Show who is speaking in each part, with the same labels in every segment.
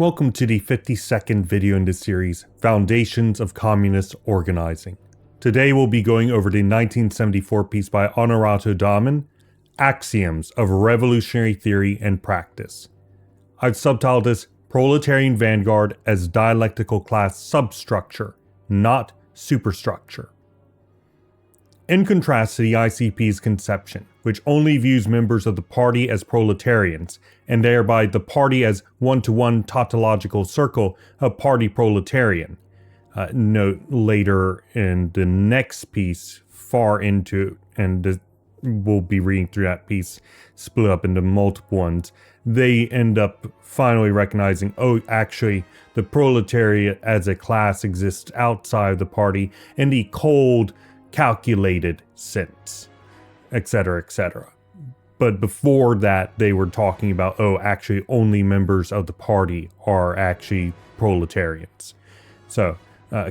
Speaker 1: Welcome to the 52nd video in this series, Foundations of Communist Organizing. Today we'll be going over the 1974 piece by Honorato Dahmen, Axioms of Revolutionary Theory and Practice. I've subtitled this Proletarian Vanguard as Dialectical Class Substructure, not Superstructure. In contrast to the ICP's conception, which only views members of the party as proletarians, and thereby the party as one-to-one tautological circle of party proletarian. Note later in the next piece, far into, and we'll be reading through that piece, split up into multiple ones, they end up finally recognizing, oh, actually, the proletariat as a class exists outside of the party in the cold, calculated sense, etc., etc. But before that, they were talking about, oh, actually only members of the party are actually proletarians. So,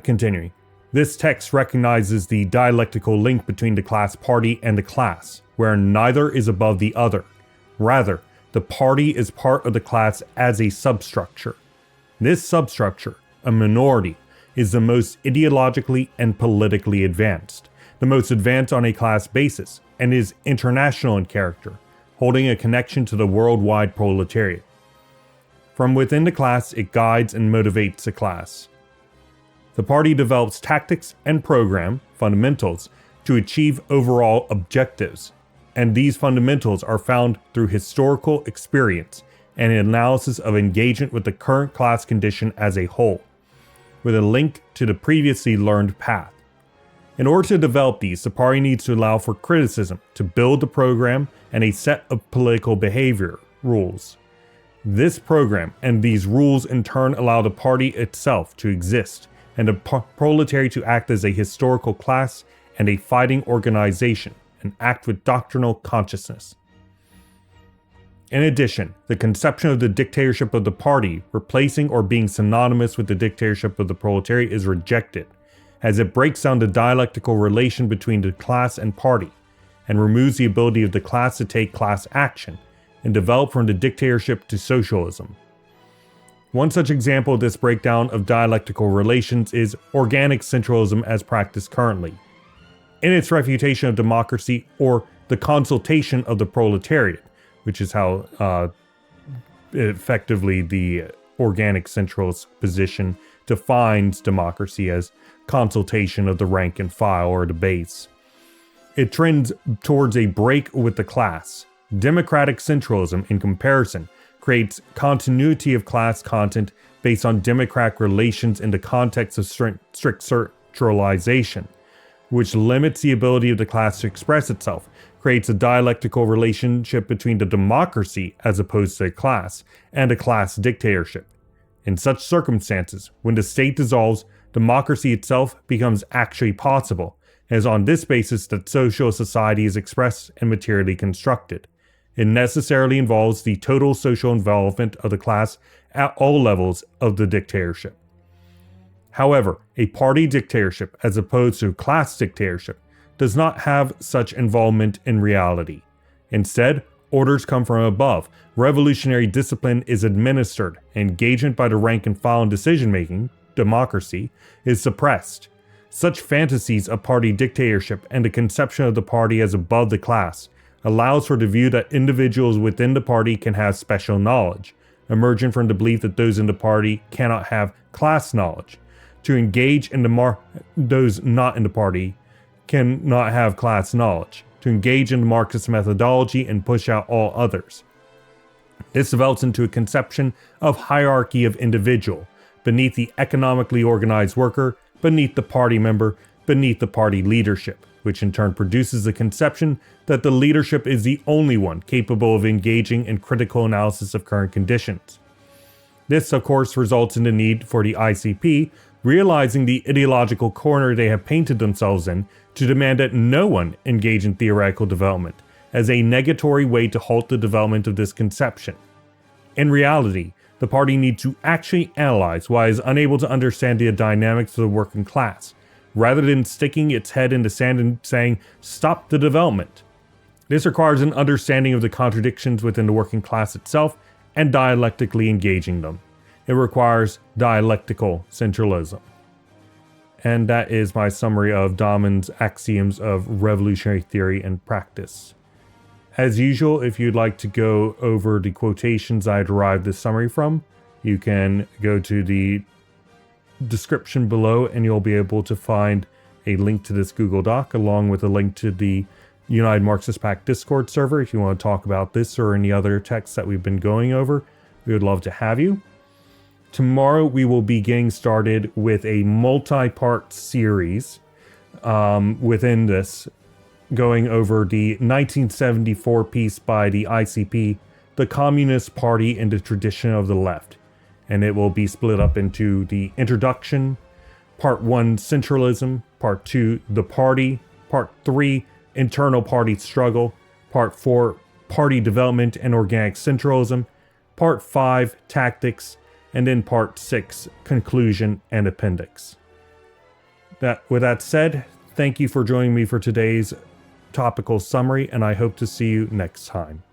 Speaker 1: continuing. This text recognizes the dialectical link between the class party and the class, where neither is above the other. Rather, the party is part of the class as a substructure. This substructure, a minority, is the most ideologically and politically advanced, the most advanced on a class basis, and is international in character, holding a connection to the worldwide proletariat. From within the class, it guides and motivates the class. The party develops tactics and program, fundamentals, to achieve overall objectives, and these fundamentals are found through historical experience and an analysis of engagement with the current class condition as a whole, with a link to the previously learned path. In order to develop these, the party needs to allow for criticism, to build the program and a set of political behavior rules. This program and these rules in turn allow the party itself to exist, and the proletariat to act as a historical class and a fighting organization, and act with doctrinal consciousness. In addition, the conception of the dictatorship of the party replacing or being synonymous with the dictatorship of the proletariat is rejected, as it breaks down the dialectical relation between the class and party, and removes the ability of the class to take class action, and develop from the dictatorship to socialism. One such example of this breakdown of dialectical relations is organic centralism as practiced currently. In its refutation of democracy, or the consultation of the proletariat, which is how effectively the organic centralist position defines democracy as consultation of the rank and file or the base. It trends towards a break with the class. Democratic centralism, in comparison, creates continuity of class content based on democratic relations in the context of strict centralization, which limits the ability of the class to express itself, creates a dialectical relationship between the democracy as opposed to a class, and a class dictatorship. In such circumstances, when the state dissolves, democracy itself becomes actually possible, and is on this basis that social society is expressed and materially constructed. It necessarily involves the total social involvement of the class at all levels of the dictatorship. However, a party dictatorship, as opposed to class dictatorship, does not have such involvement in reality. Instead, orders come from above, revolutionary discipline is administered, engagement by the rank and file in decision-making, democracy, is suppressed. Such fantasies of party dictatorship and the conception of the party as above the class allows for the view that individuals within the party can have special knowledge, emerging from the belief that those in the party cannot have class knowledge. To engage in those not in the party cannot have class knowledge. To engage in the Marxist methodology and push out all others. This develops into a conception of hierarchy of individual, beneath the economically organized worker, beneath the party member, beneath the party leadership, which in turn produces the conception that the leadership is the only one capable of engaging in critical analysis of current conditions. This, of course, results in the need for the ICP, realizing the ideological corner they have painted themselves in, to demand that no one engage in theoretical development, as a negatory way to halt the development of this conception. In reality, the party needs to actually analyze why it is unable to understand the dynamics of the working class, rather than sticking its head in the sand and saying, "Stop the development." This requires an understanding of the contradictions within the working class itself and dialectically engaging them. it requires dialectical centralism. And that is my summary of Dahmen's Axioms of Revolutionary Theory and Practice. As usual, if you'd like to go over the quotations I derived this summary from, you can go to the description below and you'll be able to find a link to this Google Doc along with a link to the United Marxist Pact Discord server if you want to talk about this or any other texts that we've been going over. We would love to have you. Tomorrow we will be getting started with a multi-part series within this, going over the 1974 piece by the ICP, The Communist Party and the Tradition of the Left. And it will be split up into the introduction, part 1, Centralism, part 2, the party, part 3, internal party struggle, part 4, party development and organic centralism, part 5, tactics, and then part 6, conclusion and appendix. With that said, thank you for joining me for today's topical summary, and I hope to see you next time.